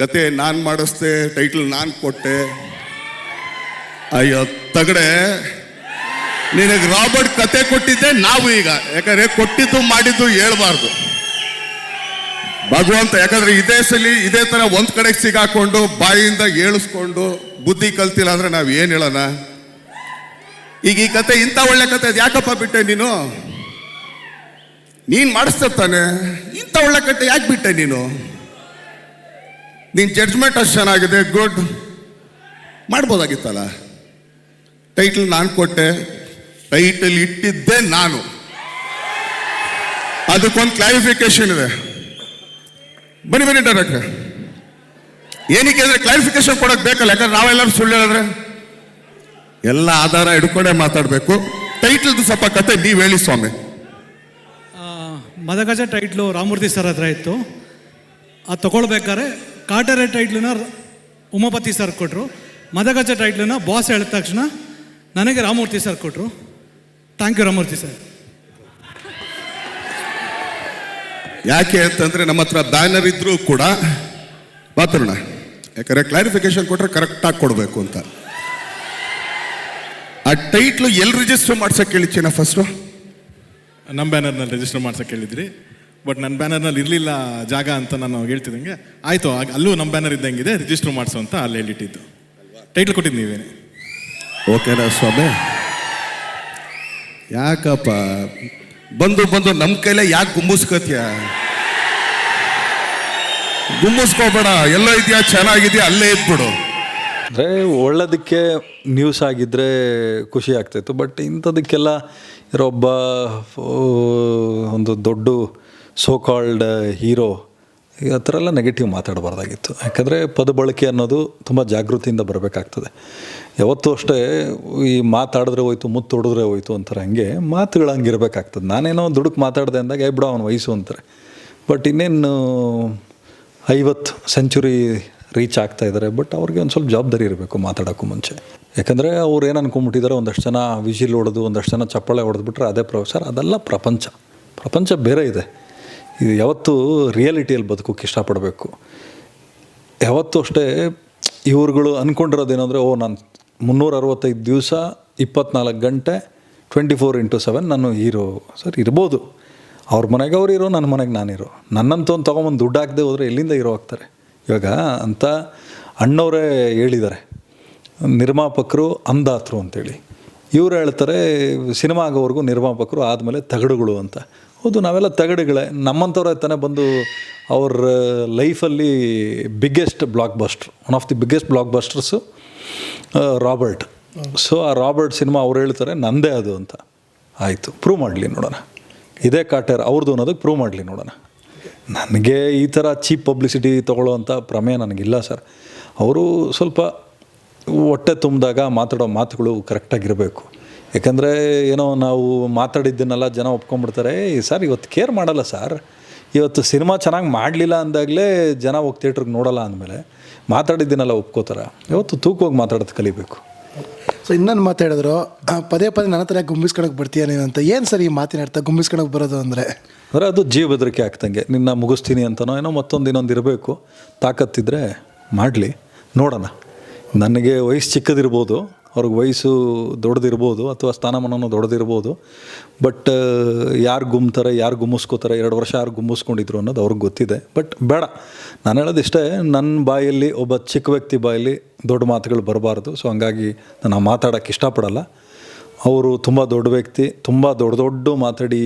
ಕತೆ ನಾನು ಮಾಡಿಸ್ದೆ, ಟೈಟ್ಲ್ ನಾನು ಕೊಟ್ಟೆ. ಅಯ್ಯೋ ತಗಡೆ, ನಿನಗೆ ರಾಬರ್ಟ್ ಕತೆ ಕೊಟ್ಟಿದ್ದೆ ನಾವು ಈಗ. ಯಾಕಂದ್ರೆ ಕೊಟ್ಟಿದ್ದು ಮಾಡಿದ್ದು ಹೇಳ್ಬಾರ್ದು ಭಗವಂತ. ಯಾಕಂದ್ರೆ ಇದೇ ಸಲಿ ಇದೇ ತರ ಒಂದ್ ಕಡೆಗೆ ಸಿಗಾಕೊಂಡು ಬಾಯಿಂದ ಏಳಿಸ್ಕೊಂಡು ಬುದ್ಧಿ ಕಲ್ತಿಲ್ಲ ಅಂದ್ರೆ ನಾವ್ ಏನ್ ಹೇಳೋಣ. ಈಗ ಈ ಕತೆ ಇಂಥ ಒಳ್ಳೆ ಕತೆ ಅದು ಯಾಕಪ್ಪ ಬಿಟ್ಟೆ ನೀನು? ನೀನ್ ಮಾಡಿಸ್ತಾನೆ ಇಂಥ ಒಳ್ಳೆ ಕತೆ ಯಾಕೆ ಬಿಟ್ಟೆ ನೀನು? ನಿನ್ ಜಡ್ಜ್ಮೆಂಟ್ ಅಷ್ಟು ಚೆನ್ನಾಗಿದೆ, ಗುಡ್. ಮಾಡ್ಬೋದಾಗಿತ್ತಲ್ಲ. ಟೈಟಲ್ ನಾನು ಕೊಟ್ಟೆ, ಟೈಟಲ್ ಇಟ್ಟಿದ್ದೆ ನಾನು. ಅದಕ್ಕೊಂದು ಕ್ಲಾರಿಫಿಕೇಶನ್ ಇದೆ. ಬನ್ನಿ ಡೈರೆಕ್ಟರ್. ಏನಕ್ಕೆ ಅಂದ್ರೆ ಕ್ಲಾರಿಫಿಕೇಶನ್ ಕೊಡಕ್ ಬೇಕಲ್ಲ. ಯಾಕಂದ್ರೆ ನಾವೆಲ್ಲರೂ ಸುಳ್ಳು ಹೇಳಿದ್ರೆ ಎಲ್ಲ ಆಧಾರ ಹಿಡ್ಕೊಂಡೇ ಮಾತಾಡಬೇಕು. ಟೈಟಲ್ದು ಸ್ವಲ್ಪ ಕತೆ ನೀವು ಹೇಳಿ ಸ್ವಾಮಿ. ಮದಗಜ ಟೈಟ್ಲು ರಾಮಮೂರ್ತಿ ಸರ್ ಹತ್ರ ಇತ್ತು. ಅದು ತಗೊಳ್ಬೇಕಾದ್ರೆ ಕಾಟರೆ ಟೈಟ್ಲನ್ನ ಉಮಾಪತಿ ಸರ್ ಕೊಟ್ಟರು. ಮದಗಜ ಟೈಟ್ಲನ್ನ ಬಾಸ್ ಹೇಳಿದ ತಕ್ಷಣ ನನಗೆ ರಾಮಮೂರ್ತಿ ಸರ್ ಕೊಟ್ಟರು. Thank you Ramamurthy sir. ಯಾಕೆ ಅಂತಂದ್ರೆ ನಮ್ಮ ಹತ್ರ ಬ್ಯಾನರ್ ಇದ್ರೂ ಕೂಡ ಮಾತಾಡೋಣ. ಯಾಕಂದ್ರೆ ಕ್ಲಾರಿಫಿಕೇಶನ್ ಕೊಟ್ರೆ ಕರೆಕ್ಟಾಗಿ ಕೊಡಬೇಕು ಅಂತ. ಆ ಟೈಟ್ಲು ಎಲ್ಲಿ ರಿಜಿಸ್ಟರ್ ಮಾಡ್ಸಕ್ಕೆ ಹೇಳಿದ್ದೀನ ಫಸ್ಟು? ನಮ್ಮ ಬ್ಯಾನರ್ನಲ್ಲಿ ರಿಜಿಸ್ಟರ್ ಮಾಡ್ಸಕ್ಕೆ ಹೇಳಿದ್ರಿ. ಬಟ್ ನನ್ನ ಬ್ಯಾನರ್ನಲ್ಲಿ ಇರಲಿಲ್ಲ ಜಾಗ ಅಂತ ನಾನು ಹೇಳ್ತಿದ್ದಂಗೆ ಆಯಿತು, ಅಲ್ಲೂ ನಮ್ಮ ಬ್ಯಾನರ್ ಇದ್ದಂಗಿದೆ, ರಿಜಿಸ್ಟರ್ ಮಾಡಿಸು ಅಂತ ಅಲ್ಲಿ ಹೇಳಿಟ್ಟಿದ್ದು. ಟೈಟ್ಲ್ ಕೊಟ್ಟಿದ್ದು ನೀವೇನೆ. ಓಕೆನಾ ಸ್ವಾಮಿ? ಯಾಕಪ್ಪ ಬಂದು ಬಂದು ನಮ್ಮ ಕೈಲೇ ಯಾಕೆ ಗುಮ್ಮಿಸ್ಕೋತೀಯ? ಗುಮ್ಮಿಸ್ಕೋಬೇಡ. ಎಲ್ಲೋ ಇದೆಯಾ, ಚೆನ್ನಾಗಿದೆಯಾ, ಅಲ್ಲೇ ಇದ್ಬಿಡು. ಅಂದರೆ ಒಳ್ಳೇದಕ್ಕೆ ನ್ಯೂಸ್ ಆಗಿದ್ದರೆ ಖುಷಿ ಆಗ್ತಾಯಿತ್ತು. ಬಟ್ ಇಂಥದಕ್ಕೆಲ್ಲ ಇರೊಬ್ಬ ಒಂದು ದೊಡ್ಡ ಸೋ ಕಾಲ್ಡ್ ಹೀರೋ ಆ ಥರ ಎಲ್ಲ ನೆಗೆಟಿವ್ ಮಾತಾಡಬಾರ್ದಾಗಿತ್ತು. ಯಾಕಂದರೆ ಪದ ಬಳಕೆ ಅನ್ನೋದು ತುಂಬ ಜಾಗೃತಿಯಿಂದ ಬರಬೇಕಾಗ್ತದೆ. ಯಾವತ್ತೂ ಅಷ್ಟೇ ಈ ಮಾತಾಡಿದ್ರೆ ಹೋಯ್ತು, ಮುತ್ತು ಹೊಡೆದ್ರೆ ಹೋಯ್ತು ಅಂತಾರೆ. ಹಂಗೆ ಮಾತುಗಳು ಹಂಗಿರ್ಬೇಕಾಗ್ತದೆ. ನಾನೇನೋ ದುಡುಕು ಮಾತಾಡಿದೆ ಅಂದಾಗ ಬಿಡೋ ಅವನ ವಯಸ್ಸು ಅಂತಾರೆ. ಬಟ್ ಇನ್ನೇನು 50 ಸೆಂಚುರಿ ರೀಚ್ ಆಗ್ತಾಯಿದ್ದಾರೆ. ಬಟ್ ಅವ್ರಿಗೆ ಒಂದು ಸ್ವಲ್ಪ ಜವಾಬ್ದಾರಿ ಇರಬೇಕು ಮಾತಾಡೋಕ್ಕೂ ಮುಂಚೆ. ಯಾಕಂದರೆ ಅವ್ರು ಏನು ಅನ್ಕೊಂಬಿಟ್ಟಿದ್ದಾರೆ, ಒಂದಷ್ಟು ಜನ ವಿಜಿಲ್ ಹೊಡೆದು ಒಂದಷ್ಟು ಜನ ಚಪ್ಪಾಳೆ ಹೊಡೆದ್ಬಿಟ್ರೆ ಅದೇ ಪ್ರೊಫೆಸರ್. ಅದೆಲ್ಲ ಪ್ರಪಂಚ ಬೇರೆ ಇದೆ. ಇದು ಯಾವತ್ತೂ ರಿಯಾಲಿಟಿಯಲ್ಲಿ ಬದುಕೋಕ್ಕೆ ಇಷ್ಟಪಡಬೇಕು. ಯಾವತ್ತೂ ಅಷ್ಟೇ ಇವ್ರುಗಳು ಅಂದ್ಕೊಂಡಿರೋದೇನೆಂದರೆ, ನಾನು 365 ದಿವಸ 24 ಗಂಟೆ 24x7 ನಾನು ಹೀರೋ. ಸರ್ ಇರ್ಬೋದು, ಅವ್ರ ಮನೆಗೆ ಅವ್ರು ಇರೋ, ನನ್ನ ಮನೆಗೆ ನಾನಿರೋ. ನನ್ನಂತೂ ಒಂದು ತೊಗೊಂಬಂದು ದುಡ್ಡು ಹಾಕದೆ ಹೋದರೆ ಎಲ್ಲಿಂದ ಹೀರೋ ಆಗ್ತಾರೆ? ಇವಾಗ ಅಂತ ಅಣ್ಣವರೇ ಹೇಳಿದ್ದಾರೆ, ನಿರ್ಮಾಪಕರು ಅಂದಾತರು ಅಂತೇಳಿ. ಇವ್ರು ಹೇಳ್ತಾರೆ ಸಿನಿಮಾ ಆಗೋವರೆಗೂ ನಿರ್ಮಾಪಕರು ಆದಮೇಲೆ ತಗಡುಗಳು ಅಂತ. ಹೌದು, ನಾವೆಲ್ಲ ತಗಡುಗಳೇ. ನಮ್ಮಂಥವ್ರೆ ತಾನೇ ಬಂದು ಅವ್ರ ಲೈಫಲ್ಲಿ biggest blockbuster, one of the biggest blockbusters Robert. So ಆ ರಾಬರ್ಟ್ ಸಿನಿಮಾ ಅವ್ರು ಹೇಳ್ತಾರೆ ನಂದೇ ಅದು ಅಂತ. ಆಯಿತು, ಪ್ರೂವ್ ಮಾಡಲಿ ನೋಡೋಣ. ಇದೇ ಕಾಟೇರ್ ಅವ್ರದ್ದು ಅನ್ನೋದಕ್ಕೆ ಪ್ರೂವ್ ಮಾಡಲಿ ನೋಡೋಣ. ನನಗೆ ಈ ಥರ ಚೀಪ್ ಪಬ್ಲಿಸಿಟಿ ತೊಗೊಳ್ಳೋ ಅಂಥ ಪ್ರಮೇಯ ನನಗಿಲ್ಲ ಸರ್. ಅವರು ಸ್ವಲ್ಪ ಹೊಟ್ಟೆ ತುಂಬಿದಾಗ ಮಾತಾಡೋ ಮಾತುಗಳು ಕರೆಕ್ಟಾಗಿರಬೇಕು. ಯಾಕಂದರೆ ಏನೋ ನಾವು ಮಾತಾಡಿದ್ದನ್ನೆಲ್ಲ ಜನ ಒಪ್ಕೊಂಡ್ಬಿಡ್ತಾರೆ. ಸರ್ ಇವತ್ತು ಕೇರ್ ಮಾಡಲ್ಲ ಸರ್. ಇವತ್ತು ಸಿನಿಮಾ ಚೆನ್ನಾಗಿ ಮಾಡಲಿಲ್ಲ ಅಂದಾಗಲೇ ಜನ ಹೋಗಿ ಥಿಯೇಟ್ರಿಗೆ ನೋಡೋಲ್ಲ ಅಂದಮೇಲೆ ಮಾತಾಡಿದ್ದನ್ನೆಲ್ಲ ಒಪ್ಕೋತಾರೆ. ಇವತ್ತು ತೂಕವಾಗಿ ಮಾತಾಡೋದು ಕಲಿಬೇಕು. ಸೊ ಇನ್ನೊಂದು ಮಾತಾಡಿದ್ರು, ಪದೇ ನನ್ನ ಹತ್ರ ಗುಂಬಿಸ್ಕೊಳಕ್ಕೆ ಬರ್ತೀಯ ನೀನು ಅಂತ. ಏನು ಸರ್ ಈ ಮಾತಿನ ಅರ್ಥ, ಗುಂಬಿಸ್ಕೊಳಕ್ಕೆ ಬರೋದು ಅಂದರೆ? ಅದು ಜೀವ ಬೆದರಿಕೆ ಆಗ್ತಂಗೆ. ನಿನ್ನ ಮುಗಿಸ್ತೀನಿ ಅಂತನೋ ಏನೋ ಮತ್ತೊಂದು ಇನ್ನೊಂದು ಇರಬೇಕು. ತಾಕತ್ತಿದ್ರೆ ಮಾಡಲಿ, ನೋಡೋಣ. ನನಗೆ ವಯಸ್ಸು ಚಿಕ್ಕದಿರ್ಬೋದು, ಅವ್ರಿಗೆ ವಯಸ್ಸು ದೊಡ್ಡದಿರ್ಬೋದು, ಅಥವಾ ಸ್ಥಾನಮಾನನೂ ದೊಡ್ಡದಿರ್ಬೋದು. ಬಟ್ ಯಾರು ಗುಮ್ತಾರೆ, ಯಾರು ಗುಮ್ಮಿಸ್ಕೋತಾರೆ, 2 ವರ್ಷ ಯಾರು ಗುಮ್ಮಿಸ್ಕೊಂಡಿದ್ರು ಅನ್ನೋದು ಅವ್ರಿಗೆ ಗೊತ್ತಿದೆ. ಬಟ್ ಬೇಡ, ನಾನು ಹೇಳೋದಿಷ್ಟೇ, ನನ್ನ ಬಾಯಲ್ಲಿ ಒಬ್ಬ ಚಿಕ್ಕ ವ್ಯಕ್ತಿ ಬಾಯಲ್ಲಿ ದೊಡ್ಡ ಮಾತುಗಳು ಬರಬಾರ್ದು. ಸೊ ಹಂಗಾಗಿ ನಾನು ಮಾತಾಡೋಕ್ಕೆ ಇಷ್ಟಪಡಲ್ಲ. ಅವರು ತುಂಬ ದೊಡ್ಡ ವ್ಯಕ್ತಿ, ತುಂಬ ದೊಡ್ಡ ಮಾತಾಡಿ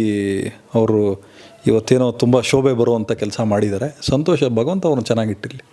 ಅವರು ಇವತ್ತೇನೋ ತುಂಬ ಶೋಭೆ ಬರುವಂಥ ಕೆಲಸ ಮಾಡಿದ್ದಾರೆ. ಸಂತೋಷ, ಭಗವಂತ ಅವ್ರನ್ನ ಚೆನ್ನಾಗಿಟ್ಟಿರಲಿ.